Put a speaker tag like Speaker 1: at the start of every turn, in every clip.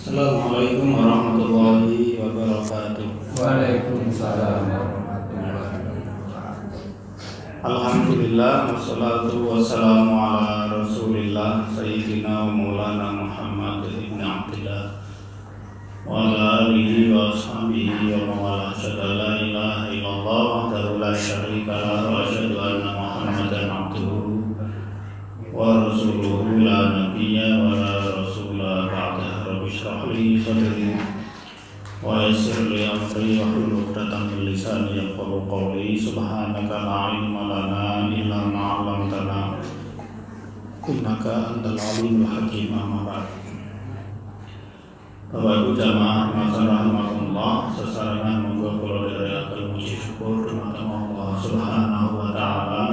Speaker 1: Assalamualaikum warahmatullahi wabarakatuh.
Speaker 2: Waalaikumsalam warahmatullahi wabarakatuh.
Speaker 1: Alhamdulillah wassalatu wassalamu ala Rasulillah Sayyidina wa Maulana Muhammad ibn Abdillah wa ala alihi wa ashabihi wa mawala. Asyhadu an la ilaha illallah wahdahu la syarika lah wa asyhadu anna Muhammadan abduhu wa rasuluhu la nabiyya wa la rasula ba'dah. Rabbi shrah li sadri wa yassir li amri wahlul 'uqdatam min lisani yafqahu qawli. Subhanaka la ilma lana illa ma 'allamtana innaka antal alimul hakim. Amma ba'd. Bapak Ibu jamaah rahimahumullah, sesarengan monggo kula dherekaken puji syukur dumateng Allah Subhanahu wa taala.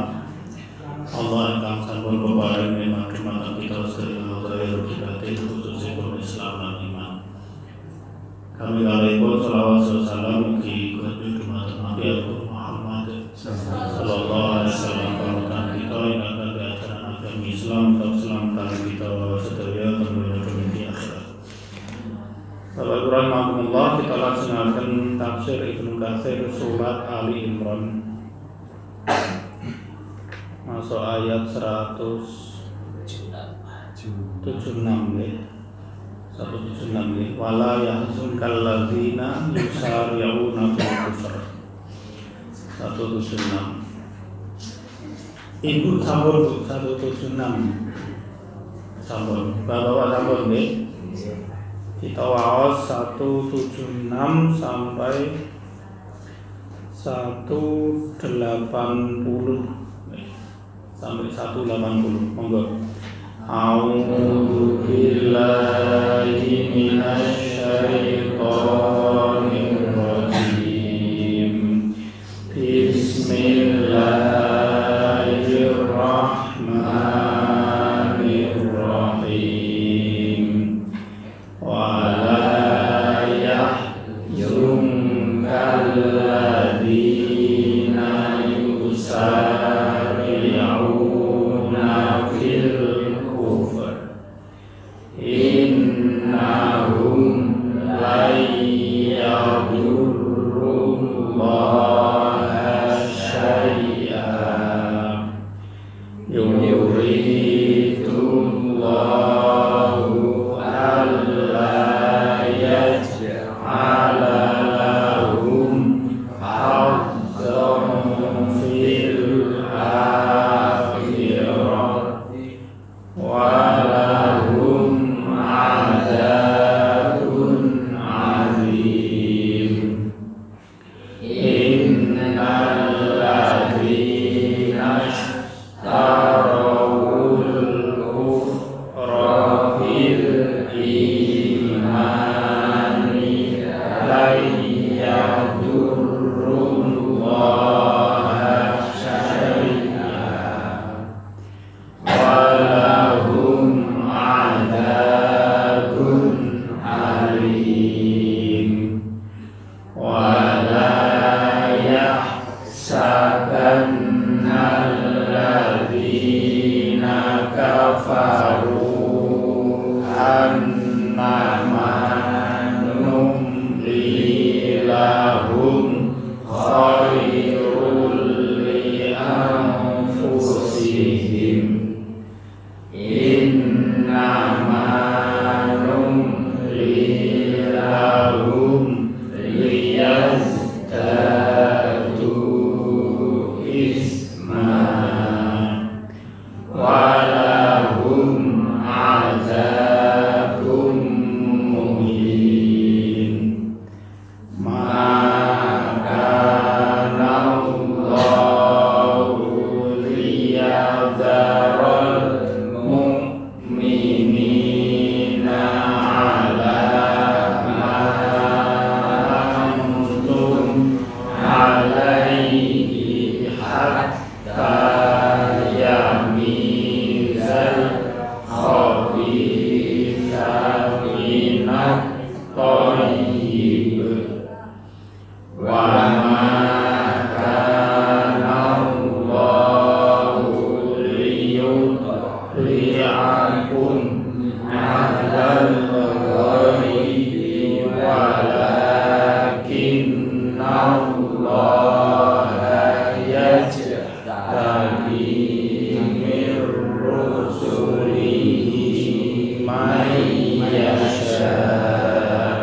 Speaker 1: Allah ingkang sampun peparing nikmat dumateng kita sedaya zahir batin khususipun Islam lan iman. Kami kalihipun shalawat salam mugi kudu dumateng Nabi Muhammad sallallahu alaihi wasallam panutan kita ingkang kangge ajaran agama Islam tetap selamatan kita sedaya tentunya di akhirat. Bapak Ibu rahimahumullah, kita laksanakan tafsir Ibnu Katsir surat Ali Imran. Masuk ayat 176 ya. 176 ya. Wala yahzunkal ladzina yusari'una fil kufr. 176. Ibu sampun 176. Sampun. Bapak sampun nggih. Kita waos 176 sampai 180 sampai 180. Monggo. A'udzu billahi minasy syaithanir rajim. Bismillahirrahmanirrahim. Wala yahzunka alladzina yusari'una fil kufr innahum la yadurrullaha syai'an yuridullahu alla yaj'ala lahum hazzan fil akhirati wa lahum 'adzabun 'adzim. Innal ladzina ishtarawul kufra bil imani la yadurrullaha syai'an wa lahum 'adzabun 'alim. Wa la yahsabanna alladzina kafaru annama numli lahum khairul li anfusihim innama numli lahum liyazdadu isman wa lahum 'adzabun
Speaker 2: يشاء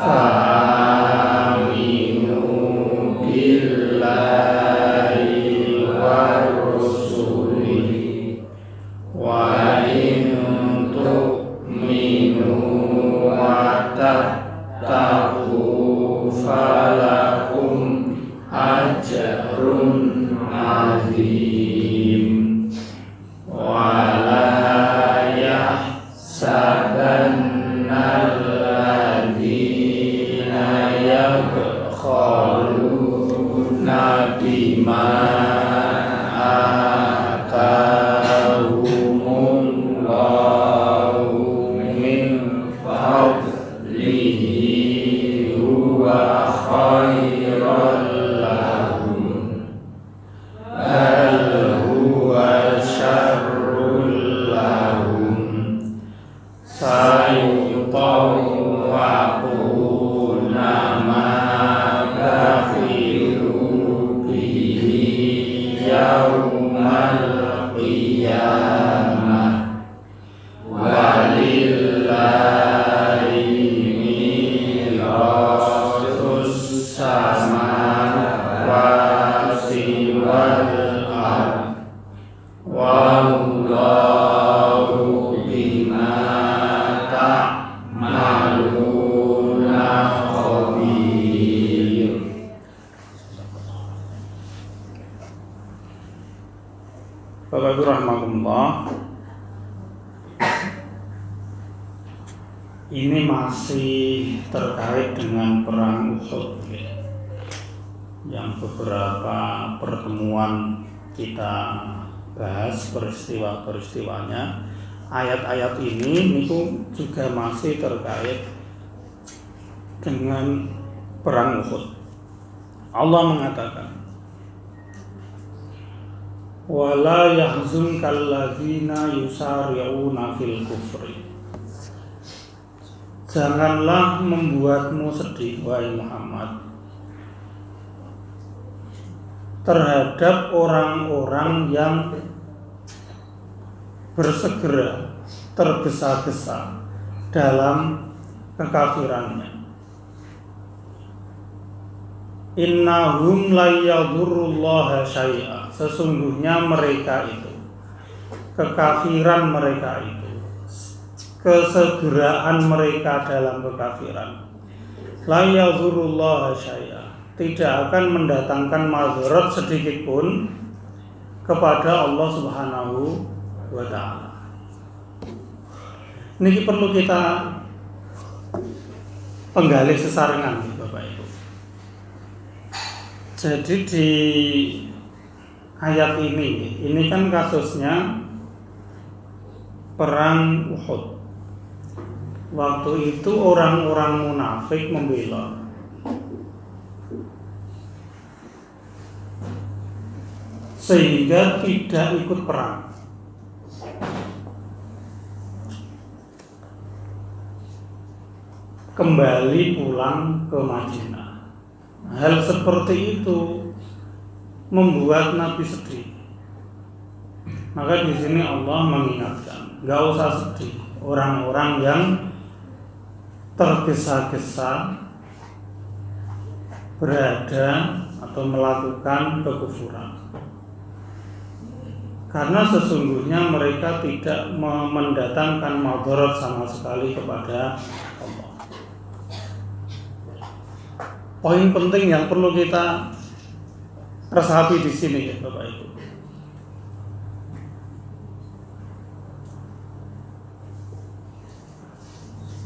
Speaker 2: فآمنوا بالله ورسله وإن تؤمنوا وتتقوا فلكم أجر عظيم ولا يحسبن الذين يبخلون بما آتاهم الله من فضله هو خيرا لهم بل هو شر لهم سيطوقون ما بخلوا به يوم القيامة ولله ميراث السماوات والأرض والله بما تعملون خبير.
Speaker 1: Bapak Ibu rahmatullah, ini masih terkait dengan perang Uhud yang beberapa pertemuan kita bahas peristiwa-peristiwanya. Ayat-ayat ini itu juga masih terkait dengan perang Uhud. Allah mengatakan, wala yahzunkal ladzina yusari'una fil kufri. Janganlah membuatmu sedih wahai Muhammad terhadap orang-orang yang bersegera tergesa-gesa dalam kekafirannya. Innahum la yadurrullaha syai'a. Sesungguhnya mereka itu, kekafiran mereka itu, kesegeraan mereka dalam kekafiran, la yadurrullaha syai'a, tidak akan mendatangkan mazharat sedikit pun kepada Allah Subhanahu wa ta'ala. Ini perlu kita penggalih sesarengan, Bapak Ibu. Jadi di ayat ini kan kasusnya perang Uhud. Waktu itu orang-orang munafik membela, sehingga tidak ikut perang. Kembali pulang ke Madinah. Hal seperti itu membuat Nabi sedih. Maka di sini Allah mengingatkan, nggak usah sedih orang-orang yang tergesa-gesa berada atau melakukan kekufuran. Karena sesungguhnya mereka tidak mendatangkan madarat sama sekali kepada Allah. Poin penting yang perlu kita resapi di sini ya Bapak Ibu.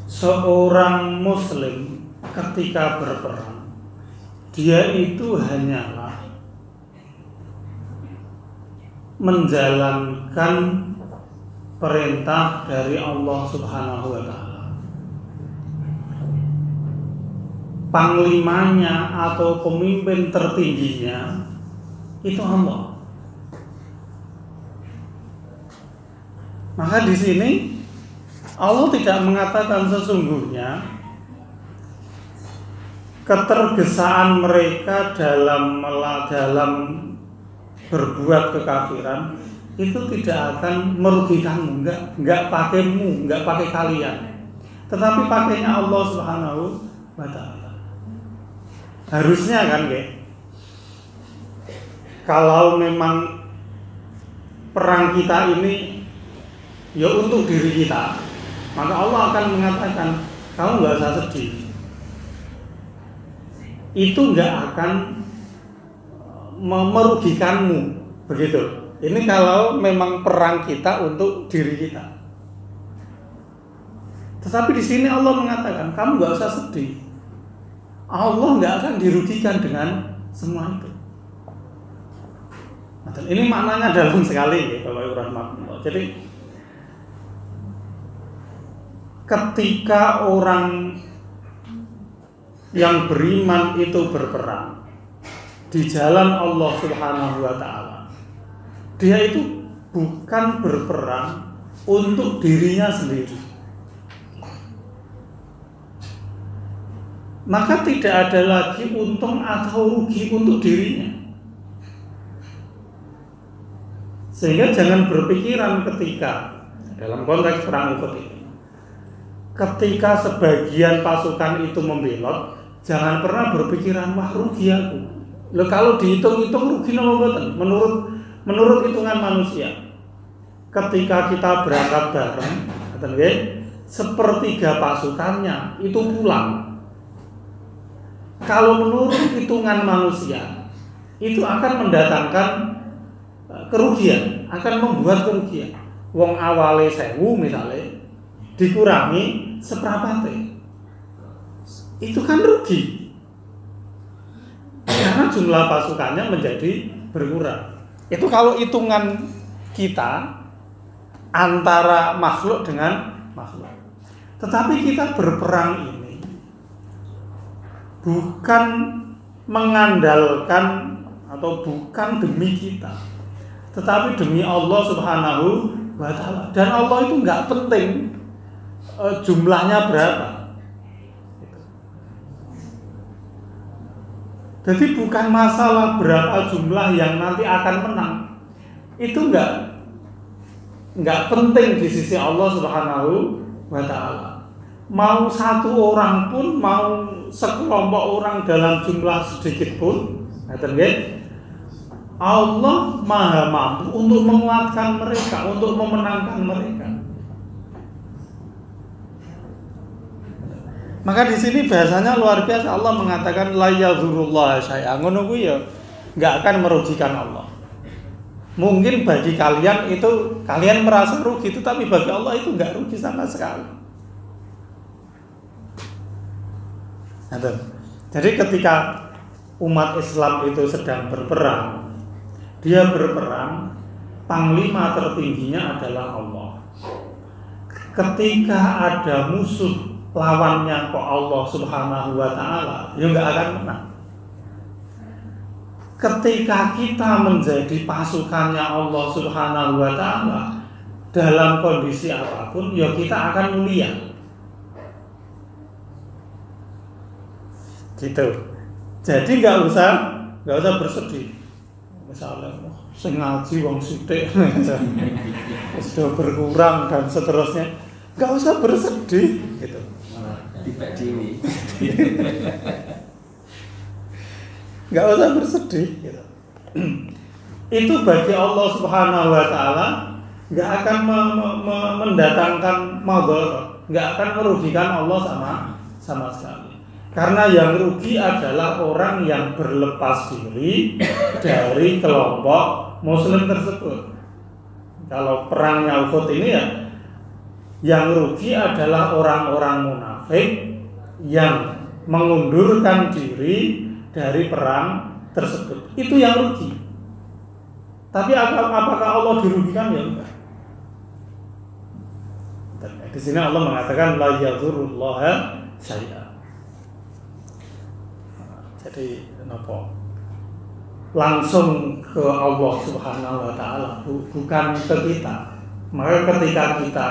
Speaker 1: Seorang muslim ketika berperang, dia itu hanyalah menjalankan perintah dari Allah Subhanahu wa ta'ala. Panglimanya atau pemimpin tertingginya itu Allah. Maka di sini Allah tidak mengatakan sesungguhnya ketergesaan mereka dalam berbuat kekafiran
Speaker 3: itu tidak akan merugikanmu, enggak pakaimu, enggak pakai kalian, tetapi pakainya Allah Subhanahu wa Ta'ala. Harusnya kan ya, kalau memang perang kita ini ya untuk diri kita, maka Allah akan mengatakan kamu nggak usah sedih. Itu nggak akan merugikanmu, begitu. Ini kalau memang perang kita untuk diri kita. Tetapi di sini Allah mengatakan kamu nggak usah sedih. Allah nggak akan dirugikan dengan semua itu. Dan ini maknanya dalam sekali, ya, Bapak rahmatullah. Jadi ketika orang yang beriman itu berperang di jalan Allah Subhanahu wa Ta'ala, dia itu bukan berperang untuk dirinya sendiri. Maka tidak ada lagi untung atau rugi untuk dirinya. Sehingga jangan berpikiran ketika dalam konteks perang Uhud ini, ketika sebagian pasukan itu membelot, jangan pernah berpikiran wah rugi aku. Loh, kalau dihitung-hitung rugi nomor boten menurut hitungan manusia. Ketika kita berangkat bareng, sepertiga pasukannya itu pulang. Kalau menurut hitungan manusia, itu akan mendatangkan kerugian, akan membuat kerugian. Wong awale 1000 misalnya dikurangi seperapate, itu kan rugi karena jumlah pasukannya menjadi berkurang. Itu kalau hitungan kita antara makhluk dengan makhluk. Tetapi kita berperang ini bukan mengandalkan atau bukan demi kita, tetapi demi Allah Subhanahu wa Ta'ala. Dan Allah itu nggak penting jumlahnya berapa. Jadi bukan masalah berapa jumlah yang nanti akan menang. Itu nggak penting di sisi Allah Subhanahu wa Ta'ala. Mau satu orang pun, mau sekelompok orang dalam jumlah sedikit pun, Allah Maha mampu untuk menguatkan mereka, untuk memenangkan mereka. Maka di sini bahasanya luar biasa. Allah mengatakan la yadhurullah syai'an. Ngono kuwi ya enggak akan merugikan Allah. Mungkin bagi kalian itu kalian merasa rugi, tapi bagi Allah itu enggak rugi sama sekali. Jadi ketika umat Islam itu sedang berperang, dia berperang, panglima tertingginya adalah Allah. Ketika ada musuh lawannya kok Allah Subhanahu wa Ta'ala, ya nggak akan menang. Ketika kita menjadi pasukannya Allah Subhanahu wa Ta'ala dalam kondisi apapun, ya kita akan mulia. Gitu. Jadi nggak usah bersedih. Misalnya, sing ngaji wong sithik sudah berkurang dan seterusnya, nggak usah bersedih. Gitu.
Speaker 2: Tiba dewi.
Speaker 3: Nggak usah bersedih. Gitu. Itu bagi Allah Subhanahu wa Ta'ala nggak akan mendatangkan madharat, nggak akan merugikan Allah sama sekali. Karena yang rugi adalah orang yang berlepas diri dari kelompok Muslim tersebut. Kalau perangnya Uhud ini ya, yang rugi adalah orang-orang munafik yang mengundurkan diri dari perang tersebut. Itu yang rugi. Tapi apakah Allah dirugikan? Ya enggak. Di sini Allah mengatakan la yadhurullaha syai'an. Jadi kenapa? Langsung ke Allah Subhanahu wa Ta'ala, bukan ke kita. Maka ketika kita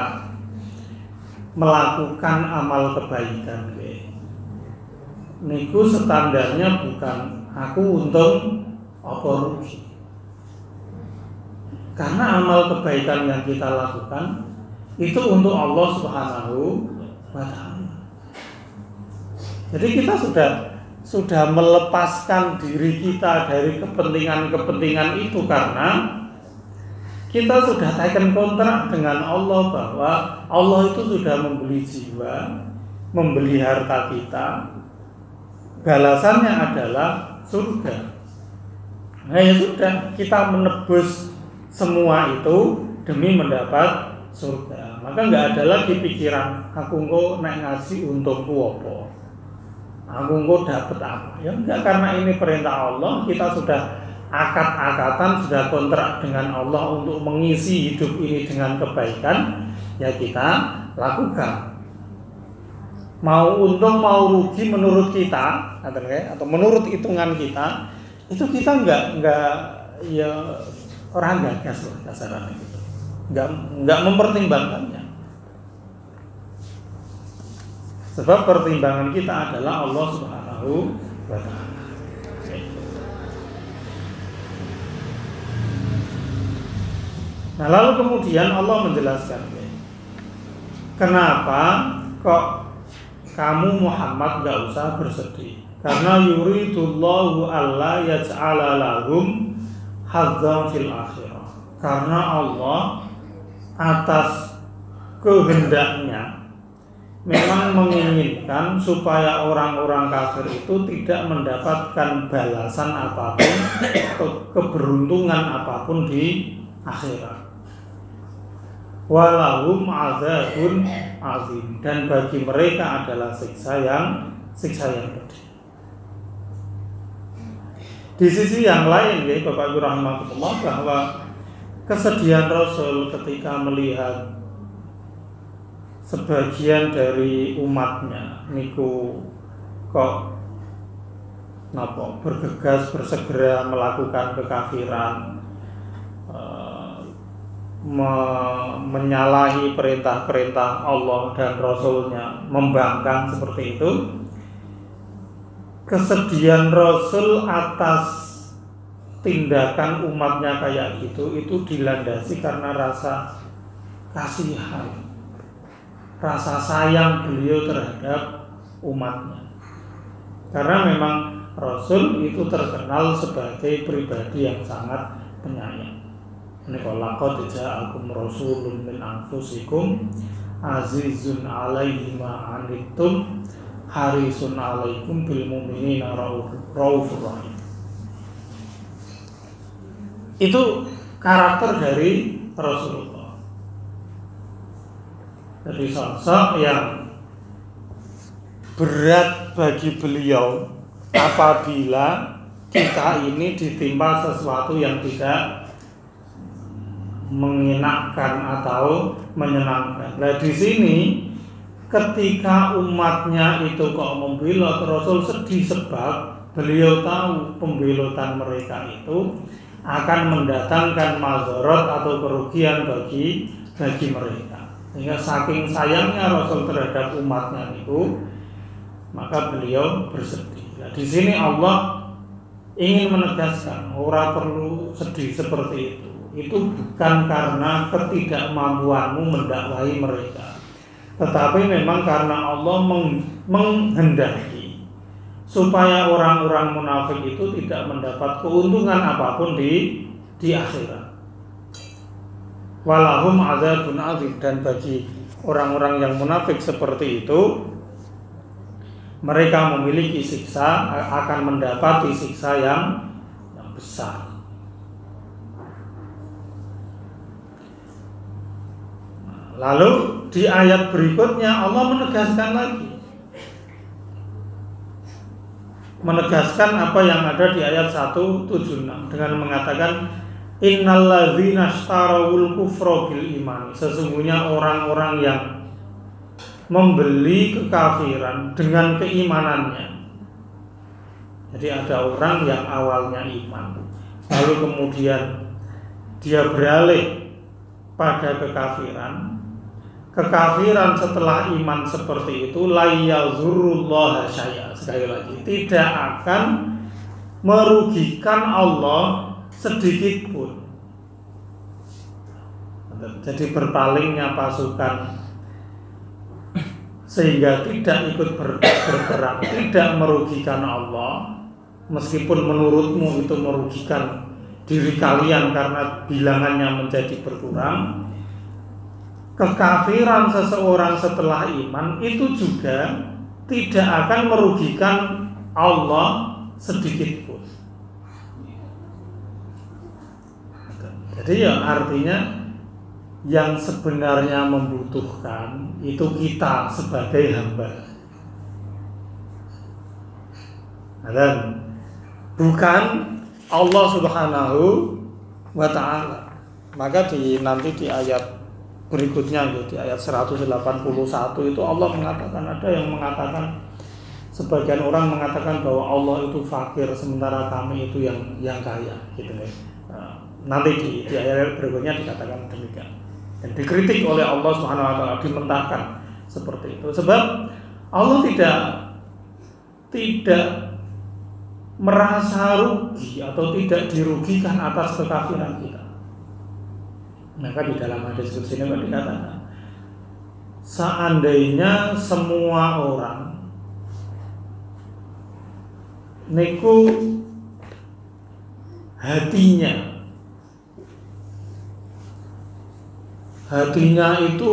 Speaker 3: melakukan amal kebaikan, niku standarnya bukan aku untung apa rugi. Karena amal kebaikan yang kita lakukan itu untuk Allah Subhanahu wa ta'ala. Jadi kita sudah melepaskan diri kita dari kepentingan-kepentingan itu karena kita sudah taken kontrak dengan Allah bahwa Allah itu sudah membeli jiwa, membeli harta kita. Balasannya adalah surga. Nah ya sudah, kita menebus semua itu demi mendapat surga. Maka nggak ada lagi pikiran aku engko nek ngasih untungku apa, aku engko dapat apa. Ya enggak, karena ini perintah Allah, kita sudah akad-akatan, sudah kontrak dengan Allah untuk mengisi hidup ini dengan kebaikan, ya kita lakukan. Mau untung mau rugi menurut kita atau menurut hitungan kita, itu kita enggak ya orang gagas lah kasarannya gitu. Enggak mempertimbangkannya. Sebab pertimbangan kita adalah Allah Subhanahu wa ta'ala. Nah, lalu kemudian Allah menjelaskan, kenapa kok kamu Muhammad gak usah bersedih? Karena yuridullahu alla yaj'ala lahum hadzan fil akhirah. Karena Allah atas kehendaknya memang menginginkan supaya orang-orang kafir itu tidak mendapatkan balasan apapun atau keberuntungan apapun di akhirat. Walahum azabun azim, dan bagi mereka adalah siksa yang pedih. Di sisi yang lain, ya Bapak Ibu rahmatullah, bahwa kesedihan Rasul ketika melihat sebagian dari umatnya niku kok bergegas bersegera melakukan kekafiran, menyalahi perintah-perintah Allah dan Rasulnya, membangkang seperti itu. Kesedihan Rasul atas tindakan umatnya kayak gitu itu dilandasi karena rasa kasihan, rasa sayang beliau terhadap umatnya. Karena memang Rasul itu terkenal sebagai pribadi yang sangat penyayang. Ini laqad ja'akum rasulun min anfusikum azizun 'alaihi ma 'anittum harisun 'alaikum bil mu'minina raufur rahim. Itu karakter dari Rasulullah. Jadi sosok yang berat bagi beliau apabila kita ini ditimpa sesuatu yang tidak mengenakkan atau menyenangkan. Nah di sini ketika umatnya itu kok membelot, Rasul sedih sebab beliau tahu pembelotan mereka itu akan mendatangkan mazharat atau kerugian bagi mereka. Sehingga saking sayangnya Rasul terhadap umatnya itu, maka beliau bersedih. Nah, di sini Allah ingin menegaskan orang perlu sedih seperti itu. Itu bukan karena ketidakmampuanmu mendakwahi mereka, tetapi memang karena Allah menghendaki supaya orang-orang munafik itu tidak mendapat keuntungan apapun di akhirat. Walahum azabun azim, dan bagi orang-orang yang munafik seperti itu, mereka memiliki siksa, akan mendapati siksa yang besar. Lalu di ayat berikutnya Allah menegaskan apa yang ada di ayat 176 dengan mengatakan innal ladzina ishtarawul kufra bil iman. Sesungguhnya orang-orang yang membeli kekafiran dengan keimanannya. Jadi ada orang yang awalnya iman, lalu kemudian dia beralih pada kekafiran. Kekafiran setelah iman seperti itu la yazurrullaha syai'a, sekali lagi tidak akan merugikan Allah sedikit pun. Jadi berpalingnya pasukan sehingga tidak ikut berperang, tidak merugikan Allah, meskipun menurutmu itu merugikan diri kalian karena bilangannya menjadi berkurang. Kekafiran seseorang setelah iman itu juga tidak akan merugikan Allah sedikit pun. Jadi ya artinya yang sebenarnya membutuhkan itu kita sebagai hamba, dan bukan Allah Subhanahu wa ta'ala. Maka nanti di ayat berikutnya, di ayat 181 itu Allah mengatakan, ada yang mengatakan, sebagian orang mengatakan bahwa Allah itu fakir sementara kami itu yang kaya, gitu ya. Nanti di ayat berikutnya dikatakan demikian, dan dikritik oleh Allah Subhanahu wa ta'ala, dimentahkan seperti itu. Sebab Allah tidak merasa rugi atau tidak dirugikan atas kekafiran kita. Maka di dalam hadis qudsi ini dikatakan, seandainya semua orang niku hatinya itu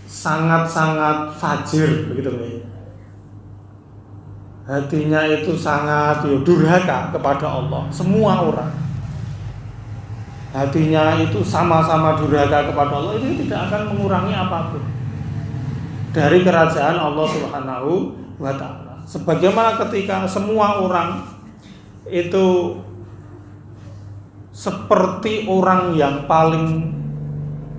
Speaker 3: sangat-sangat fajir, begitu ya. Hatinya itu sangat durhaka kepada Allah. Semua orang hatinya itu sama-sama durhaka kepada Allah, itu tidak akan mengurangi apapun dari kerajaan Allah Subhanahu wa ta'ala. Sebagaimana ketika semua orang itu seperti orang yang paling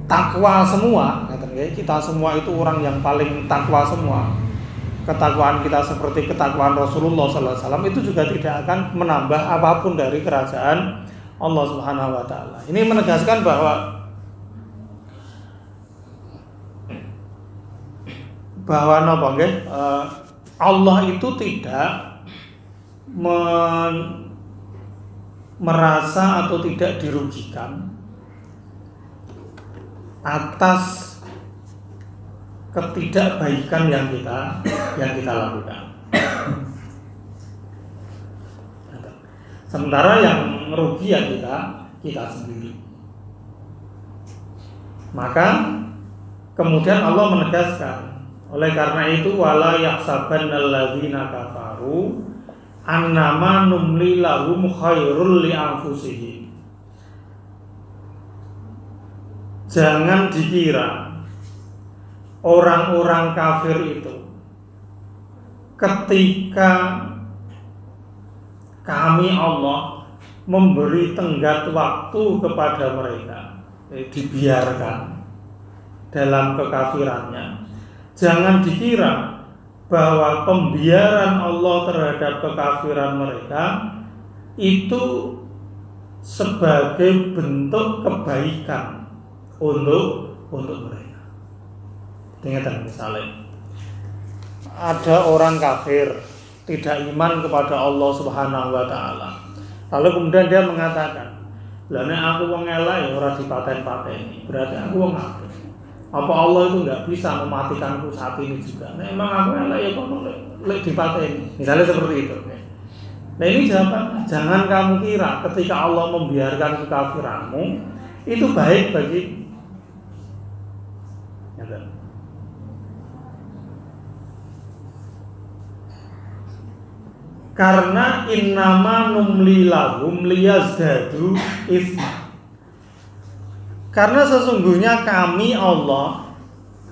Speaker 3: takwa semua, kita semua itu orang yang paling takwa semua. Ketakwaan kita seperti ketakwaan Rasulullah SAW, itu juga tidak akan menambah apapun dari kerajaan Allah Subhanahu wa ta'ala. Ini menegaskan bahwa Allah itu tidak merasa atau tidak dirugikan atas ketidakbaikan yang kita lakukan. Sementara yang merugi ya kita sendiri. Maka kemudian Allah menegaskan, oleh karena itu wala yahsabannal ladzina kafaru annama numli lahum khairul li anfusihim. Jangan dikira orang-orang kafir itu ketika kami Allah memberi tenggat waktu kepada mereka, dibiarkan dalam kekafirannya, jangan dikira bahwa pembiaran Allah terhadap kekafiran mereka itu sebagai bentuk kebaikan untuk mereka. Ingat misalnya ada orang kafir tidak iman kepada Allah Subhanahu wa ta'ala, lalu kemudian dia mengatakan, lah nek aku wong elek ora dipaten-pateni, berarti aku wong apik. Apa Allah itu enggak bisa mematikanku saat ini juga? Memang aku elek ya kok lek dipateni. Misalnya seperti itu. Nah ini jawaban, jangan kamu kira ketika Allah membiarkan kekafiranmu itu baik bagimu. Karena innama numli lahum liyazdadu itsma. Karena sesungguhnya kami Allah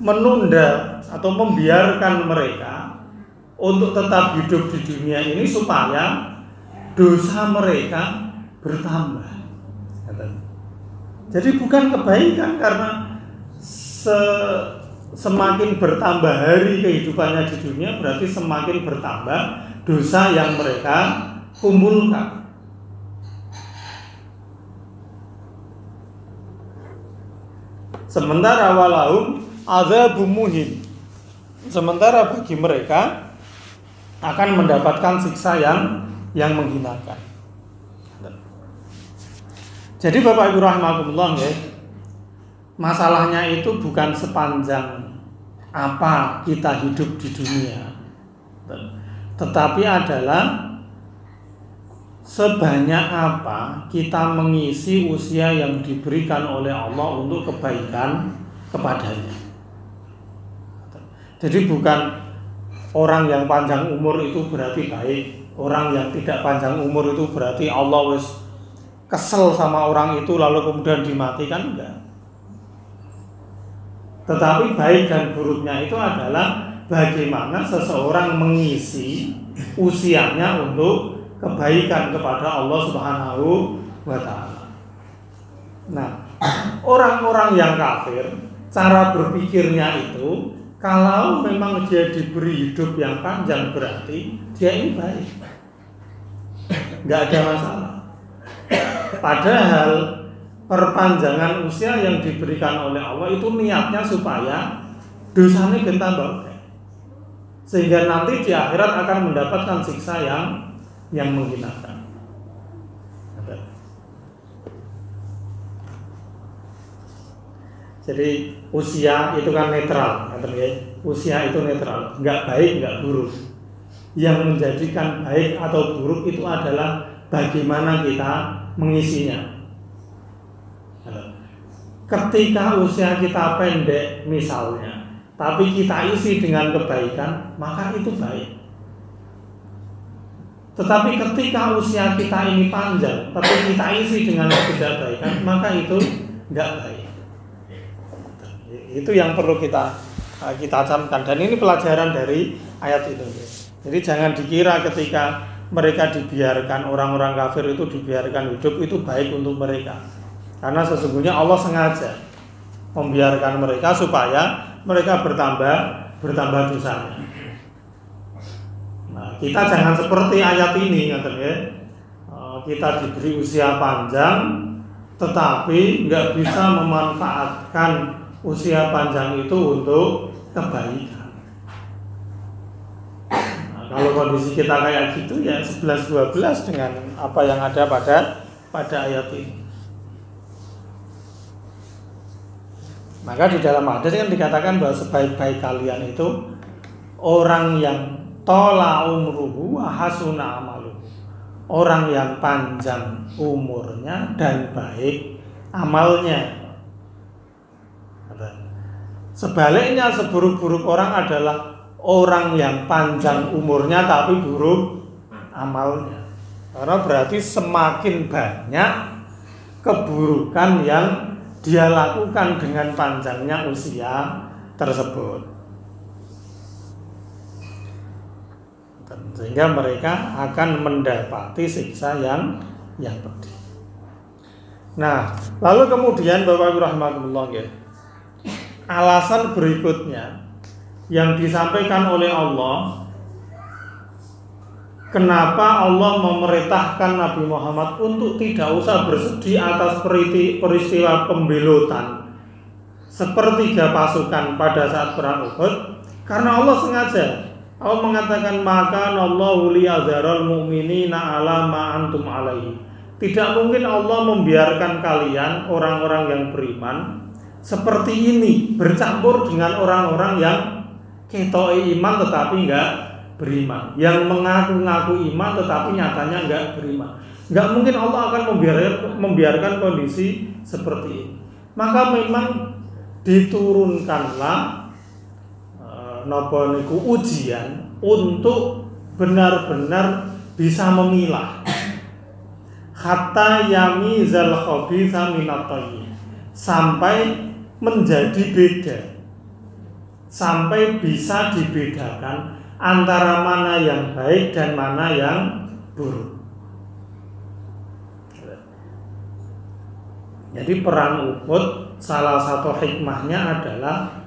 Speaker 3: menunda atau membiarkan mereka untuk tetap hidup di dunia ini supaya dosa mereka bertambah. Jadi bukan kebaikan, karena semakin bertambah hari kehidupannya di dunia berarti semakin bertambah dosa yang mereka kumpulkan. Sementara walahum adzabum muhin, sementara bagi mereka akan mendapatkan siksa yang menghinakan. Jadi Bapak Ibu rahimakumullah ya, masalahnya itu bukan sepanjang apa kita hidup di dunia, tetapi adalah sebanyak apa kita mengisi usia yang diberikan oleh Allah untuk kebaikan kepadanya. Jadi bukan orang yang panjang umur itu berarti baik, orang yang tidak panjang umur itu berarti Allah wis kesel sama orang itu lalu kemudian dimatikan, enggak. Tetapi baik dan buruknya itu adalah bagaimana seseorang mengisi usianya untuk kebaikan kepada Allah Subhanahu wa ta'ala. Nah, orang-orang yang kafir, cara berpikirnya itu kalau memang dia diberi hidup yang panjang berarti dia ini baik, nggak ada masalah. Padahal perpanjangan usia yang diberikan oleh Allah itu niatnya supaya dosanya bertambah, sehingga nanti di akhirat akan mendapatkan siksa yang menghinakan. Jadi usia itu kan netral, usia itu netral, nggak baik nggak buruk. Yang menjadikan baik atau buruk itu adalah bagaimana kita mengisinya. Ketika usia kita pendek misalnya, tapi kita isi dengan kebaikan, maka itu baik. Tetapi ketika usia kita ini panjang, tapi kita isi dengan ketidakbaikan, maka itu nggak baik. Itu yang perlu kita camkan, dan ini pelajaran dari ayat itu. Jadi jangan dikira ketika mereka dibiarkan, orang-orang kafir itu dibiarkan hidup itu baik untuk mereka, karena sesungguhnya Allah sengaja membiarkan mereka supaya mereka bertambah dosanya. Nah, kita jangan seperti ayat ini, kita diberi usia panjang tetapi nggak bisa memanfaatkan usia panjang itu untuk kebaikan. Nah, kalau kondisi kita kayak gitu ya 11-12 dengan apa yang ada pada ayat ini. Maka di dalam hadis kan dikatakan bahwa sebaik-baik kalian itu orang yang tola umruhu wa hasuna amaluhu, orang yang panjang umurnya dan baik amalnya. Sebaliknya seburuk-buruk orang adalah orang yang panjang umurnya tapi buruk amalnya. Karena berarti semakin banyak keburukan yang dia lakukan dengan panjangnya usia tersebut. Sehingga mereka akan mendapati siksa yang pedih. Nah, lalu kemudian Bapak Ibu rahimakumullah, alasan berikutnya yang disampaikan oleh Allah, kenapa Allah memerintahkan Nabi Muhammad untuk tidak usah bersedih atas peristiwa pembelotan sepertiga pasukan pada saat perang Uhud, karena Allah sengaja. Allah mengatakan maka Allahu liyadzaral mu'minina ala ma antum alaihi. Tidak mungkin Allah membiarkan kalian orang-orang yang beriman seperti ini bercampur dengan orang-orang yang ketoi iman tetapi enggak beriman, yang mengaku-ngaku iman tetapi nyatanya enggak beriman. Enggak mungkin Allah akan membiarkan kondisi seperti ini. Maka memang diturunkanlah ujian untuk benar-benar bisa memilah hatta yamizal khabitha minat thayyib, sampai menjadi beda, sampai bisa dibedakan antara mana yang baik dan mana yang buruk. Jadi perang Uhud salah satu hikmahnya adalah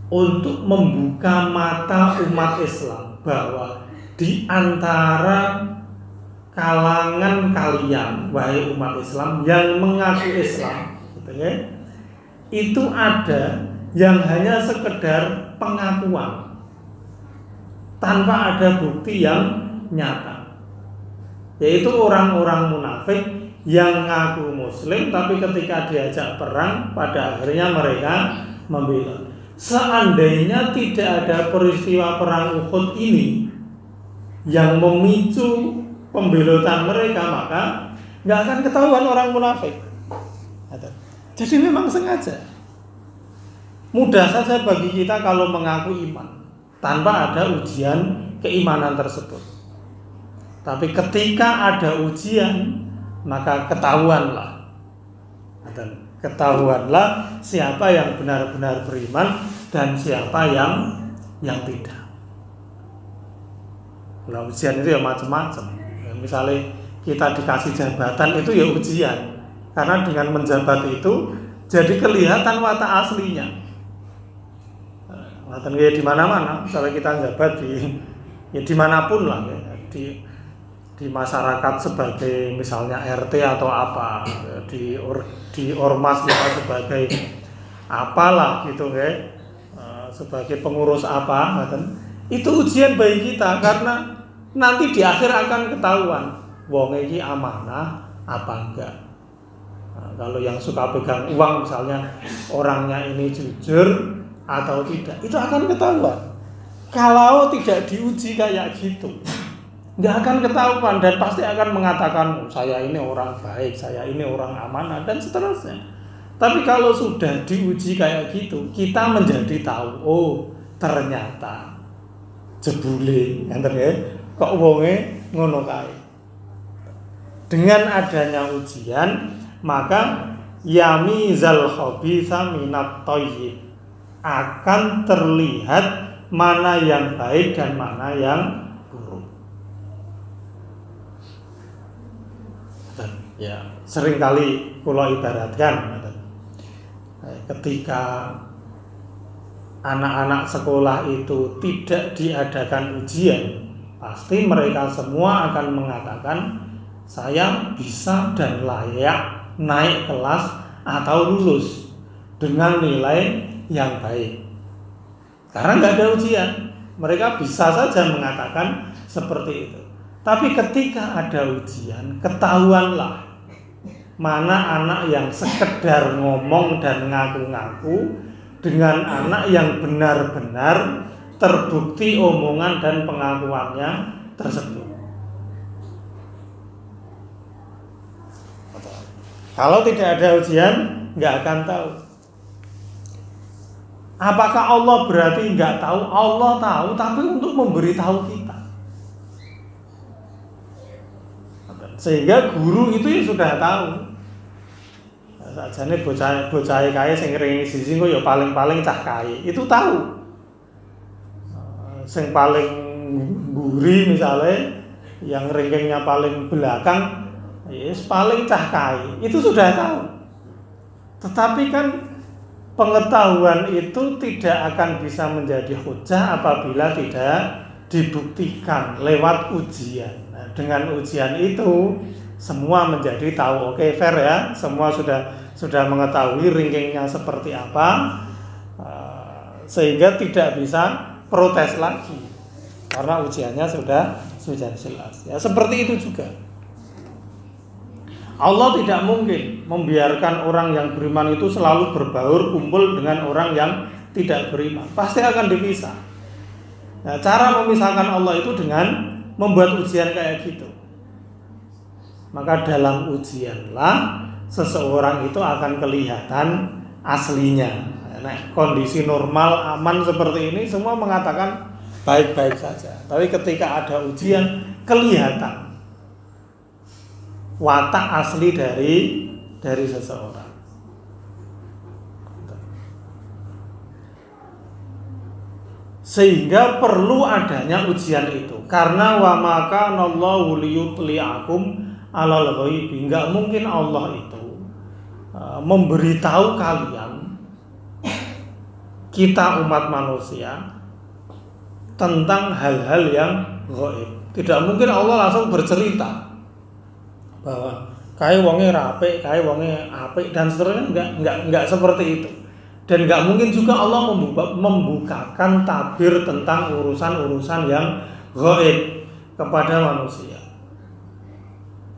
Speaker 3: untuk membuka mata umat Islam bahwa di antara kalangan kalian, wahai umat Islam yang mengaku Islam, itu ada yang hanya sekedar pengakuan tanpa ada bukti yang nyata, yaitu orang-orang munafik yang ngaku muslim tapi ketika diajak perang pada akhirnya mereka membela. Seandainya tidak ada peristiwa perang Uhud ini yang memicu pembelotan mereka, maka nggak akan ketahuan orang munafik. Jadi memang sengaja. Mudah saja bagi kita kalau mengaku iman tanpa ada ujian keimanan tersebut. Tapi ketika ada ujian, maka ketahuanlah siapa yang benar-benar beriman dan siapa yang tidak. Nah, ujian itu ya macam-macam. Misalnya kita dikasih jabatan itu ya ujian, karena dengan menjabat itu jadi kelihatan watak aslinya. Watak ya di mana-mana. Misalnya kita jabat di manapun lah, ya, di masyarakat sebagai misalnya RT atau apa, di ormas kita sebagai apalah gitu ya, sebagai pengurus apa, itu ujian bagi kita karena nanti di akhir akan ketahuan wong iki amanah apa enggak. Nah, kalau yang suka pegang uang misalnya orangnya ini jujur atau tidak, itu akan ketahuan. Kalau tidak diuji kayak gitu, nggak akan ketahuan dan pasti akan mengatakan saya ini orang baik, saya ini orang amanah dan seterusnya. Tapi kalau sudah diuji kayak gitu, kita menjadi tahu, oh ternyata jebule, kok wonge ngono kae. Dengan adanya ujian, maka yamizal khabitha minat thayyib, akan terlihat mana yang baik dan mana yang ya, seringkali kula ibaratkan ketika anak-anak sekolah itu tidak diadakan ujian, pasti mereka semua akan mengatakan saya bisa dan layak naik kelas atau lulus dengan nilai yang baik. Karena nggak ada ujian, mereka bisa saja mengatakan seperti itu. Tapi ketika ada ujian, ketahuanlah mana anak yang sekedar ngomong dan ngaku-ngaku dengan anak yang benar-benar terbukti omongan dan pengakuannya tersebut. Kalau tidak ada ujian, nggak akan tahu. Apakah Allah berarti nggak tahu? Allah tahu, tapi untuk memberitahu kita. Sehingga guru itu ya sudah tahu. Sajane bocah kae sing ringi siji kok ya paling-paling cah kae. Itu tahu. Sing paling mburi misalnya yang rankingnya paling belakang, yes, paling cah kae. Itu sudah tahu. Tetapi kan pengetahuan itu tidak akan bisa menjadi hujah apabila tidak dibuktikan lewat ujian. Nah, dengan ujian itu semua menjadi tahu, oke, fair ya, semua sudah mengetahui rankingnya seperti apa, sehingga tidak bisa protes lagi karena ujiannya sudah jelas. Ya, seperti itu juga. Allah tidak mungkin membiarkan orang yang beriman itu selalu berbaur kumpul dengan orang yang tidak beriman. Pasti akan dipisah. Nah, cara memisahkan Allah itu dengan membuat ujian kayak gitu. Maka dalam ujianlah seseorang itu akan kelihatan aslinya. Nah, kondisi normal aman seperti ini semua mengatakan baik-baik saja. Tapi ketika ada ujian kelihatan watak asli dari seseorang. Sehingga perlu adanya ujian itu. Karena wa maka Allahu liyutliakum alal ghaibi. Enggak mungkin Allah itu memberitahu kalian, kita umat manusia, tentang hal-hal yang gaib. Tidak mungkin Allah langsung bercerita bahwa kae wonge rapi, kae wonge apik dan seterusnya, enggak seperti itu. Dan enggak mungkin juga Allah membukakan tabir tentang urusan-urusan yang gaib kepada manusia.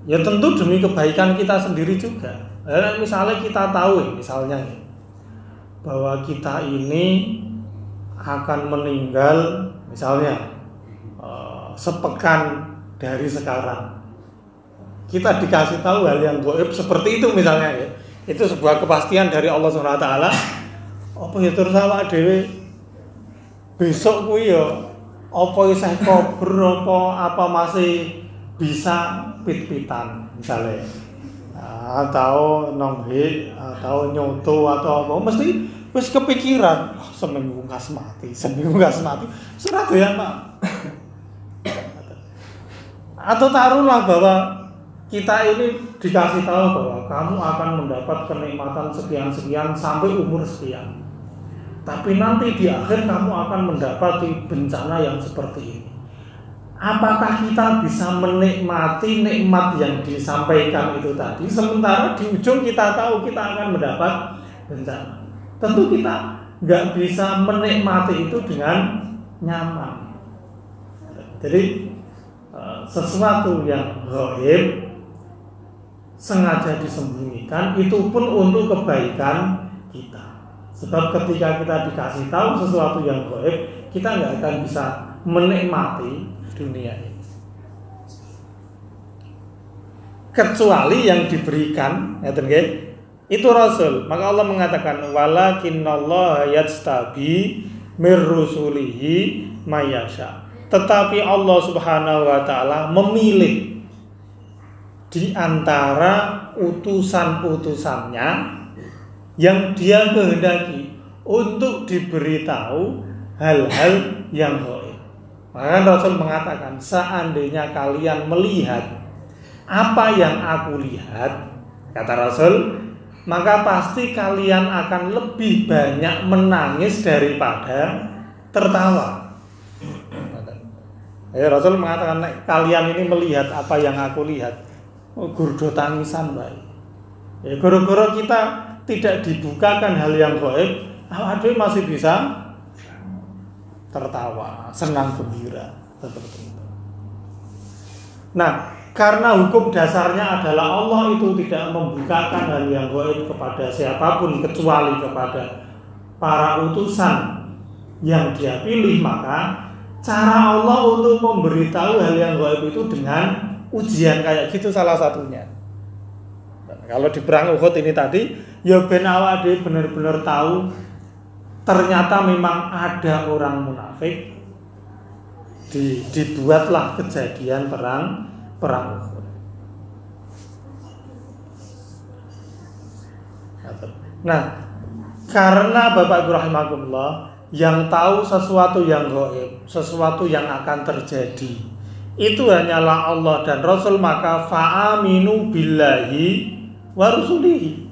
Speaker 3: Ya tentu demi kebaikan kita sendiri juga. Misalnya kita tahu misalnya bahwa kita ini akan meninggal misalnya sepekan dari sekarang. Kita dikasih tahu hal yang gaib seperti itu misalnya ya. Itu sebuah kepastian dari Allah Subhanahu wa taala. Apa ya terus awak dhewe besok kuwi ya apa isih kober apa masih bisa pit-pitan misalnya. Atau nonghit atau nyoto atau apa mesti wis kepikiran seminggu nggak mati surat doyan Pak. Atau taruhlah bahwa kita ini dikasih tahu bahwa kamu akan mendapat kenikmatan sekian-sekian sampai umur sekian. Tapi nanti di akhir kamu akan mendapati bencana yang seperti ini. Apakah kita bisa menikmati nikmat yang disampaikan itu tadi, sementara di ujung kita tahu kita akan mendapat bencana? Tentu kita nggak bisa menikmati itu dengan nyaman. Jadi sesuatu yang gaib sengaja disembunyikan itu pun untuk kebaikan kita. Sebab ketika kita dikasih tahu sesuatu yang gaib, kita nggak akan bisa menikmati dunia ini. Kecuali yang diberikan, itu Rasul. Maka Allah mengatakan walakinnallaha yajtabi mir rusulihi mayyasha. Tetapi Allah Subhanahu wa taala memilih di antara utusan-utusannya yang Dia kehendaki untuk diberitahu hal-hal yang gaib. Maka Rasul mengatakan, seandainya kalian melihat apa yang aku lihat, kata Rasul, maka pasti kalian akan lebih banyak menangis daripada tertawa. Rasul mengatakan, kalian ini melihat apa yang aku lihat, gurdo tangisan baik. Goro-goro kita tidak dibukakan hal yang gaib, aduh masih bisa tertawa, senang gembira seperti itu. Nah, karena hukum dasarnya adalah Allah itu tidak membukakan hal yang gaib kepada siapapun kecuali kepada para utusan yang Dia pilih, maka cara Allah untuk memberitahu hal yang gaib itu dengan ujian kayak gitu salah satunya. Nah, kalau di perang Uhud ini tadi, ya ben awak dhewe benar-benar tahu ternyata memang ada orang munafik. Dibuatlah kejadian perang Uhud. Nah, karena Bapak Ibu rahimakumullah, yang tahu sesuatu yang gaib, sesuatu yang akan terjadi, itu hanyalah Allah dan Rasul, maka fa'aminu billahi wa rusulihi.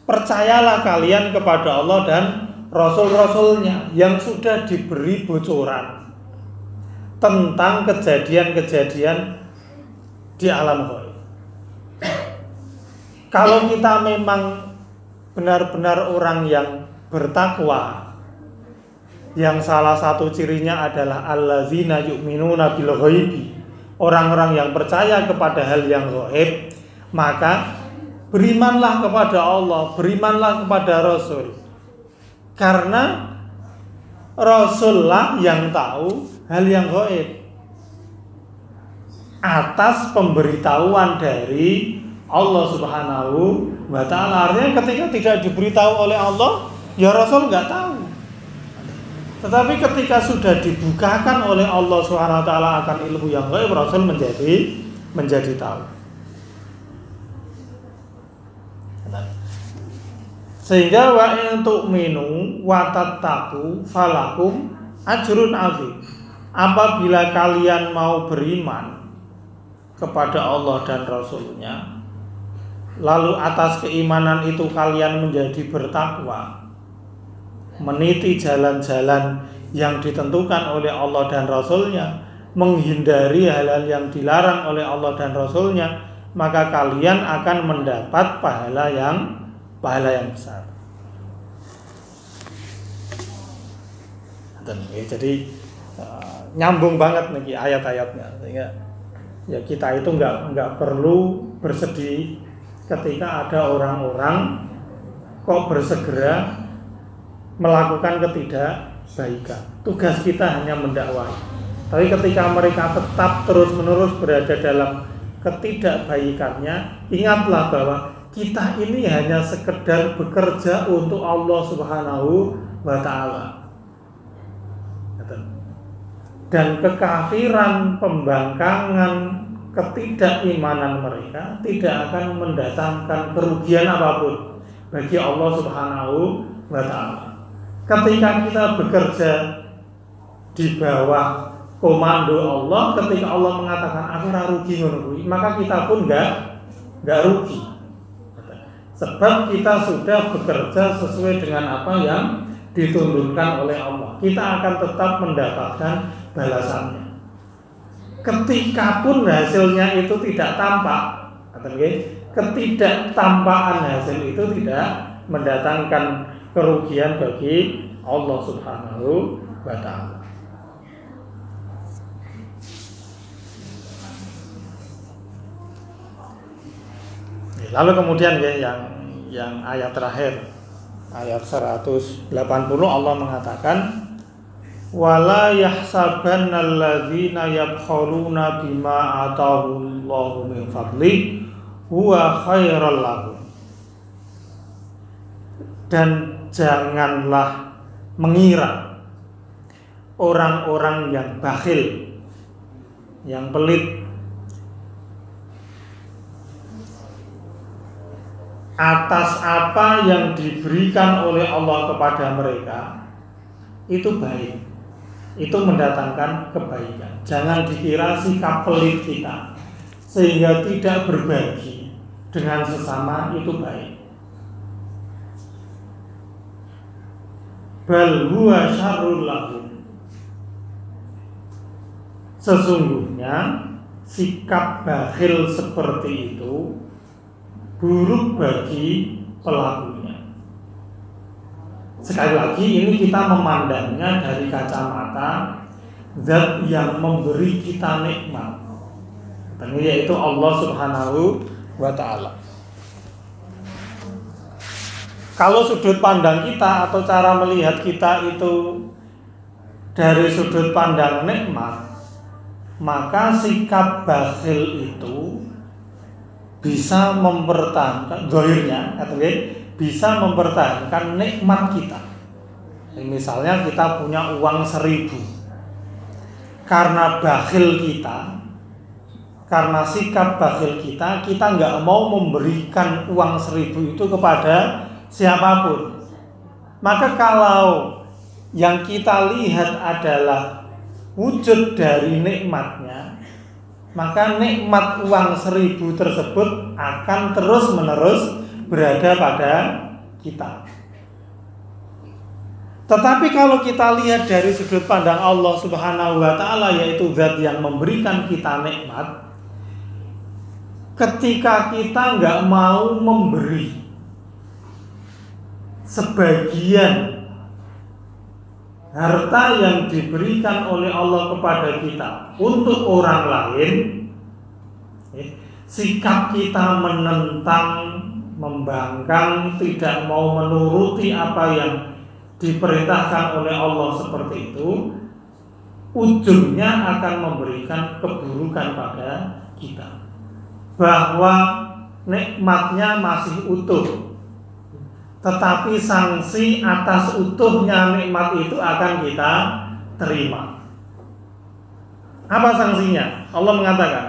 Speaker 3: Percayalah kalian kepada Allah dan Rasul-Rasulnya yang sudah diberi bocoran tentang kejadian-kejadian di alam gaib. Kalau kita memang benar-benar orang yang bertakwa, yang salah satu cirinya adalah allazina yu'minuna bil ghaibi, orang-orang yang percaya kepada hal yang gaib, maka berimanlah kepada Allah, berimanlah kepada Rasul. Karena Rasulullah yang tahu hal yang gaib atas pemberitahuan dari Allah Subhanahu wa ta'ala. Artinya ketika tidak diberitahu oleh Allah, ya Rasul nggak tahu. Tetapi ketika sudah dibukakan oleh Allah Subhanahu wa ta'ala akan ilmu yang gaib, Rasul menjadi tahu. Sehingga wa in tu'minu wa tattaqu falakum ajrun azim. Apabila kalian mau beriman kepada Allah dan Rasul-Nya, lalu atas keimanan itu kalian menjadi bertakwa, meniti jalan-jalan yang ditentukan oleh Allah dan Rasul-Nya, menghindari hal-hal yang dilarang oleh Allah dan Rasul-Nya, maka kalian akan mendapat pahala yang besar. Jadi nyambung banget nih ayat-ayatnya, sehingga Ya kita itu nggak perlu bersedih ketika ada orang-orang kok bersegera melakukan ketidakbaikan. Tugas kita hanya mendakwai. Tapi ketika mereka tetap terus-menerus berada dalam ketidakbaikannya, ingatlah bahwa kita ini hanya sekedar bekerja untuk Allah Subhanahu wa Ta'ala. Dan kekafiran, pembangkangan, ketidakimanan mereka tidak akan mendatangkan kerugian apapun bagi Allah Subhanahu wa Ta'ala. Ketika kita bekerja di bawah komando Allah, ketika Allah mengatakan aku ora rugi ngono kuwi, maka kita pun enggak rugi. Sebab kita sudah bekerja sesuai dengan apa yang dituntunkan oleh Allah. Kita akan tetap mendapatkan balasannya. Ketika pun hasilnya itu tidak tampak, ketidaktampakan hasil itu tidak mendatangkan kerugian bagi Allah Subhanahu wa Ta'ala. Lalu kemudian yang ayat terakhir, ayat 180, Allah mengatakan wala yahsabanna alladzina yabkhuluna bima atahullahu min fadli huwa khairal lahum. Dan janganlah mengira orang-orang yang bakhil, yang pelit atas apa yang diberikan oleh Allah kepada mereka, itu baik, itu mendatangkan kebaikan. Jangan dikira sikap pelit kita sehingga tidak berbagi dengan sesama itu baik. Bal huwa syarrul lahum. Sesungguhnya sikap bakhil seperti itu buruk bagi pelakunya. Sekali lagi ini kita memandangnya dari kacamata zat yang memberi kita nikmat, yaitu Allah Subhanahu wa Ta'ala. Kalau sudut pandang kita atau cara melihat kita itu dari sudut pandang nikmat, maka sikap bakhil itu bisa mempertahankan zahirnya, atau bisa mempertahankan nikmat kita. Misalnya kita punya uang 1.000, karena bakhil kita, karena sikap bakhil kita nggak mau memberikan uang 1.000 itu kepada siapapun. Maka kalau yang kita lihat adalah wujud dari nikmatnya, maka nikmat uang 1.000 tersebut akan terus-menerus berada pada kita. Tetapi kalau kita lihat dari sudut pandang Allah Subhanahu wa Ta'ala, yaitu zat yang memberikan kita nikmat, ketika kita nggak mau memberi sebagian harta yang diberikan oleh Allah kepada kita untuk orang lain, sikap kita menentang, membangkang, tidak mau menuruti apa yang diperintahkan oleh Allah seperti itu, ujungnya akan memberikan keburukan pada kita. Bahwa nikmatnya masih utuh, tetapi sanksi atas utuhnya nikmat itu akan kita terima. Apa sanksinya? Allah mengatakan,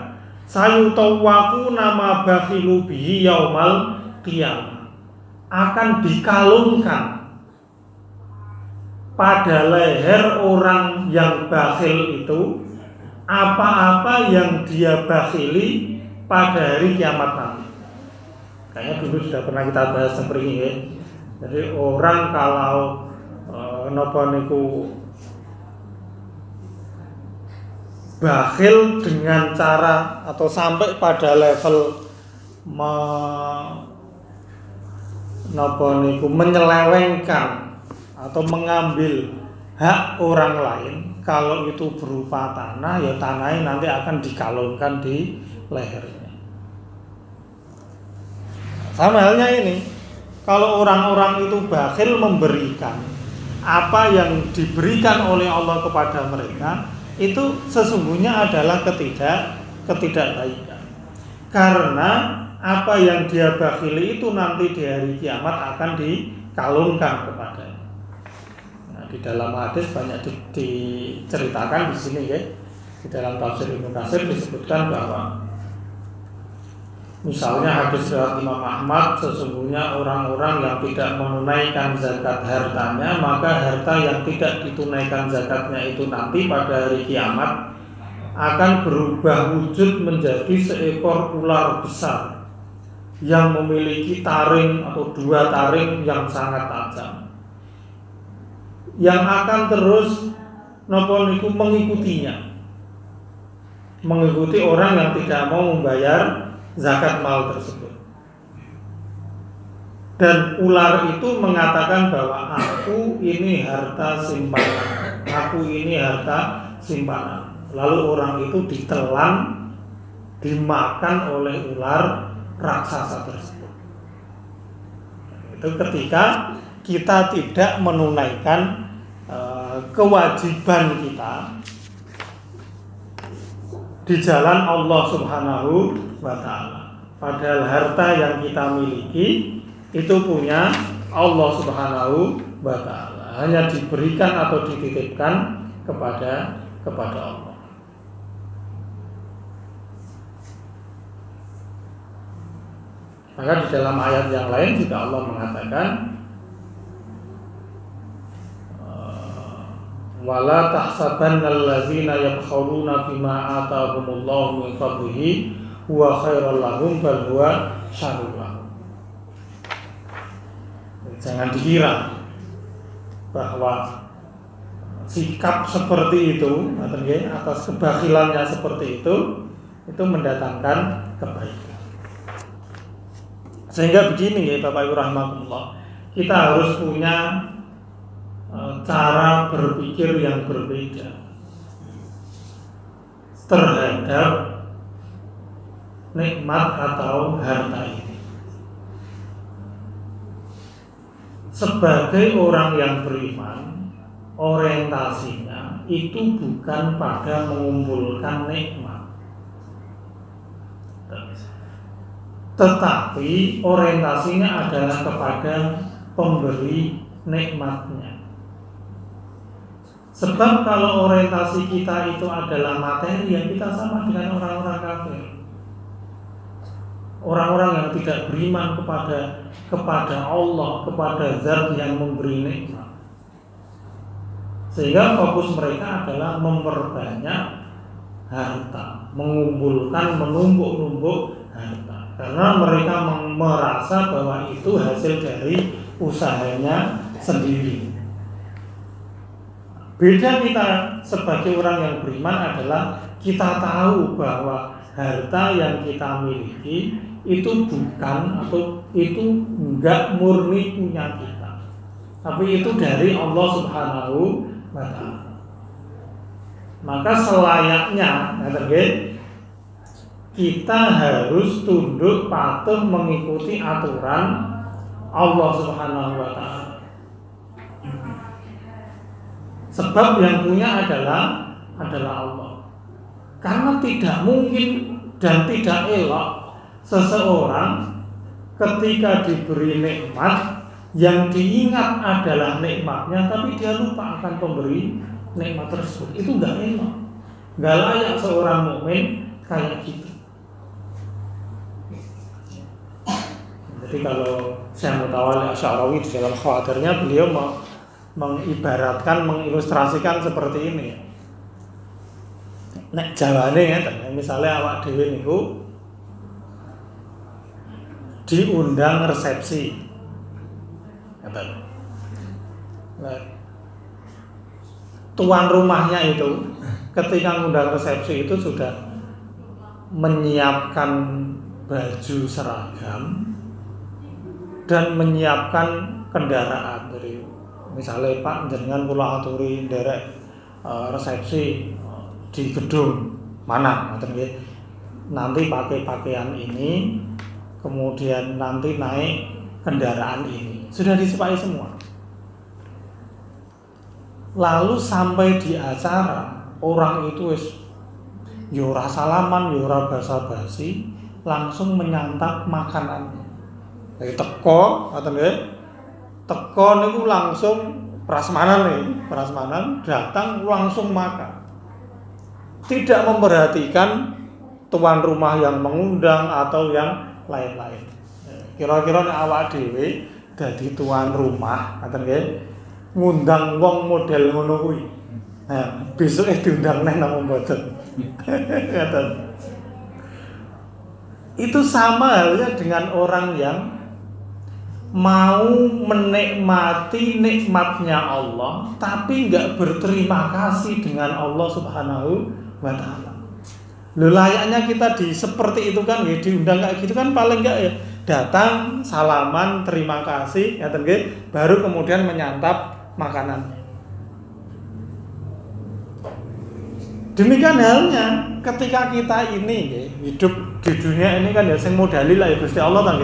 Speaker 3: sayutawwaku nama bakhilu bihi yaumal qiyamah. Akan dikalungkan pada leher orang yang bakhil itu apa-apa yang dia bakhili pada hari kiamat nanti. Kayaknya dulu sudah pernah kita bahas seperti ini ya. Jadi orang kalau napa niku bakhil dengan cara atau sampai pada level napa niku menyelewengkan atau mengambil hak orang lain. Kalau itu berupa tanah, ya tanahnya nanti akan dikalungkan di lehernya. Sama halnya ini, kalau orang-orang itu bakhil memberikan apa yang diberikan oleh Allah kepada mereka, itu sesungguhnya adalah ketidakbaikan. Karena apa yang dia bakhili itu nanti di hari kiamat akan dikalungkan kepadanya. Di dalam hadis banyak diceritakan di sini ya. Di dalam tafsir Ibnu Katsir disebutkan bahwa misalnya hadis riwayat Imam Ahmad, sesungguhnya orang-orang yang tidak menunaikan zakat hartanya, maka harta yang tidak ditunaikan zakatnya itu nanti pada hari kiamat akan berubah wujud menjadi seekor ular besar yang memiliki taring atau 2 taring yang sangat tajam, yang akan terus mengikuti orang yang tidak mau membayar zakat mal tersebut. Dan ular itu mengatakan bahwa aku ini harta simpanan. Lalu orang itu ditelan, dimakan oleh ular raksasa tersebut. Itu ketika kita tidak menunaikan kewajiban kita di jalan Allah Subhanahu wa ta'ala. Padahal harta yang kita miliki itu punya Allah Subhanahu wa ta'ala, hanya diberikan atau dititipkan kepada Allah. Maka di dalam ayat yang lain juga Allah mengatakan, wala tahsabannal ladzina yabkhuluna bima atahumullahu min fadlihi huwa khairul lahum bal huwa syarrul lahum. Jangan dikira bahwa sikap seperti itu atas kebakhilannya seperti itu mendatangkan kebaikan. Sehingga begini ya Bapak Ibu rahimakumullah, kita harus punya cara berpikir yang berbeda terhadap nikmat atau harta ini. Sebagai orang yang beriman, orientasinya itu bukan pada mengumpulkan nikmat, tetapi orientasinya adalah kepada pemberi nikmatnya. Sebab kalau orientasi kita itu adalah materi, ya kita sama dengan orang-orang kafir, orang-orang yang tidak beriman kepada Allah, kepada Zat yang memberi nikmat. Sehingga fokus mereka adalah memperbanyak harta, mengumpulkan, menumpuk-numpuk harta, karena mereka merasa bahwa itu hasil dari usahanya sendiri. Beda kita sebagai orang yang beriman adalah kita tahu bahwa harta yang kita miliki itu bukan atau itu enggak murni punya kita, tapi itu dari Allah Subhanahu wa ta'ala. Maka selayaknya kita harus tunduk patuh mengikuti aturan Allah Subhanahu wa ta'ala. Sebab yang punya adalah Allah. Karena tidak mungkin dan tidak elok seseorang ketika diberi nikmat yang diingat adalah nikmatnya, tapi dia lupa akan pemberi nikmat tersebut. Itu enggak elok. Enggak layak seorang mukmin kayak gitu. Jadi kalau Syekh Mutawalli Asy'arawi di dalam khawatirnya, beliau mengibaratkan, mengilustrasikan seperti ini. Nek jawane ya, misalnya awak dhewe niku diundang resepsi. Tuan rumahnya itu ketika ngundang resepsi itu sudah menyiapkan baju seragam dan menyiapkan kendaraan dari Misalnya Pak jenengan kula aturi nderek resepsi di gedung mana, nanti pakai pakaian ini, kemudian nanti naik kendaraan ini, sudah disepakati semua. Lalu sampai di acara orang itu yora salaman, yora basa-basi, langsung menyantap makanannya. Dari teko, teko niku langsung prasmanan datang langsung makan. Tidak memperhatikan tuan rumah yang mengundang atau yang lain-lain. Kira-kira nek awak dhewe dadi tuan rumah, ngundang wong model ngono kuwi. Nah, besok diundang neh nang mboten. Itu sama halnya dengan orang yang mau menikmati nikmatnya Allah tapi enggak berterima kasih dengan Allah Subhanahu wa taala. Lho layaknya kita seperti itu kan ya, diundang kayak gitu kan paling enggak ya datang, salaman, terima kasih, baru kemudian menyantap makanannya. Demikian halnya ketika kita ini hidup di dunia ini kan ya sing modali lah ya Gusti Allah kan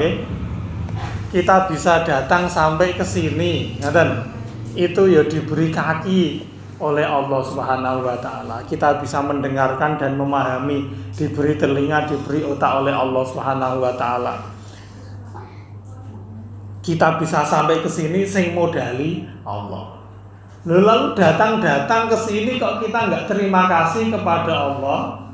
Speaker 3: kita bisa datang sampai ke sini, itu ya diberi kaki oleh Allah Subhanahu wa taala. Kita bisa mendengarkan dan memahami, diberi telinga, diberi otak oleh Allah Subhanahu wa taala. Kita bisa sampai ke sini sing modali Allah. Lalu datang ke sini kok kita enggak terima kasih kepada Allah,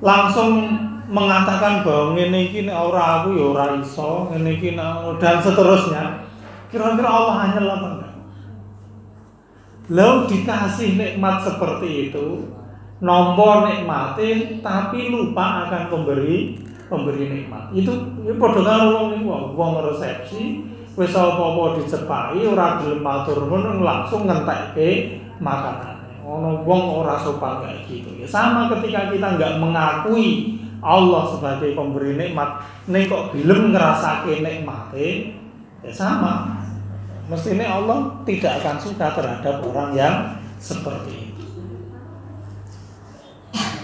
Speaker 3: langsung mengatakan bahwa ngene iki nek ora aku ya ora iso, ngene iki dan seterusnya. Kira-kira Allah hanya apa enggak? Lalu dikasih nikmat seperti itu, nampa nikmatin tapi lupa akan pemberi nikmat. Itu padha karo wong resepsi wis apa-apa dicepaki ora gelem matur nuwun langsung ngentekke makanan. Ono wong ora sopan kayak gitu. Ya sama ketika kita enggak mengakui Allah sebagai pemberi nikmat, ning kok gelem ngrasake nikmate, ya sama. Mestinya Allah tidak akan suka terhadap orang yang seperti itu.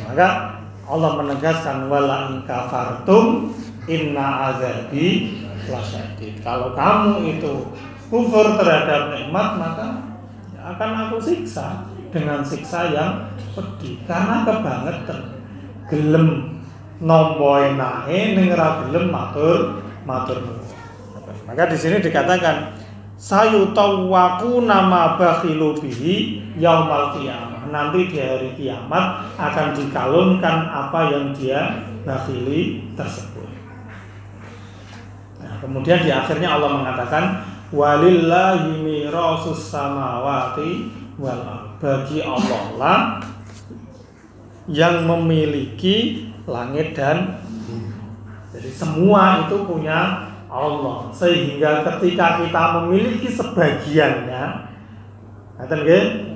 Speaker 3: Maka Allah menegaskan wala in kafartum inna azabi lasyadid. Kalau kamu itu kufur terhadap nikmat, maka akan aku siksa dengan siksa yang pedih karena kebangetan. Gelem nampa enake ning ora gelem matur nuwun. Maka di sini dikatakan sayutawwaku nama bakhilu bihi yaumal qiyamah. Nanti di hari kiamat akan dikalungkan apa yang dia bakhili tersebut. Nah, kemudian di akhirnya Allah mengatakan walillahi mirasus samawati wal ardh. Bagi Allah lah yang memiliki langit dan bumi. Jadi semua itu punya Allah. Sehingga ketika kita memiliki sebagiannya,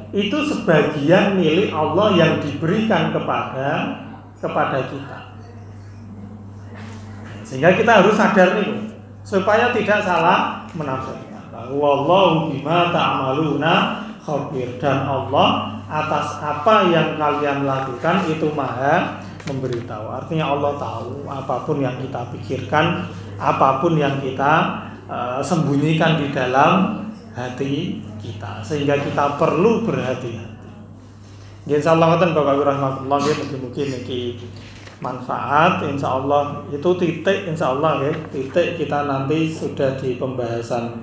Speaker 3: itu sebagian milik Allah yang diberikan kepada kita. Sehingga kita harus sadar nih, supaya tidak salah menafsirkan. Wallahu bima ta'maluna khabir, dan Allah atas apa yang kalian lakukan itu maha memberitahu. Artinya Allah tahu apapun yang kita pikirkan, apapun yang kita sembunyikan di dalam hati kita, sehingga kita perlu berhati-hati. Insyaallah ngoten Bapak rahmatullah nggih, mugi-mugi niki manfaat. Insyaallah itu titik, insyaallah nggih, titik kita nanti sudah di pembahasan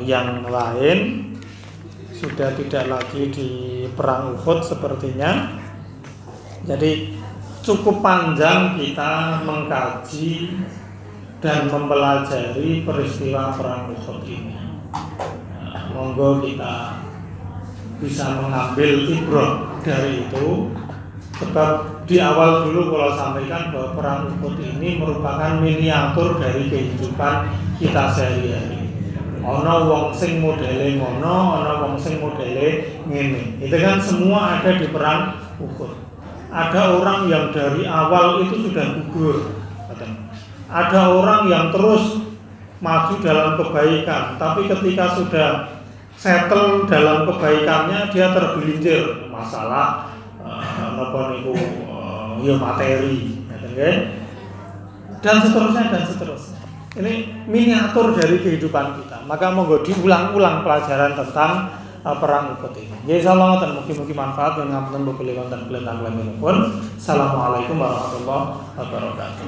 Speaker 3: yang lain, sudah tidak lagi di perang Uhud sepertinya. Jadi cukup panjang kita mengkaji dan mempelajari peristiwa perang Uhud ini. Monggo kita bisa mengambil ibrah dari itu. Sebab di awal dulu kalau sampaikan bahwa perang Uhud ini merupakan miniatur dari kehidupan kita sehari-hari. Ono wong sing modele ngono, ono wong sing modele ngene. Itu kan semua ada di perang Uhud. Ada orang yang dari awal itu sudah gugur. Ada orang yang terus maju dalam kebaikan, tapi ketika sudah settle dalam kebaikannya dia tergelincir masalah napa niku ya materi, dan seterusnya. Ini miniatur dari kehidupan kita. Maka monggo diulang-ulang pelajaran tentang perang Uhud ini. Ya insyaallah mugi-mugi manfaat yang ngapunten bebeli wonten kelentang-kelentang pun. Assalamualaikum warahmatullahi wabarakatuh.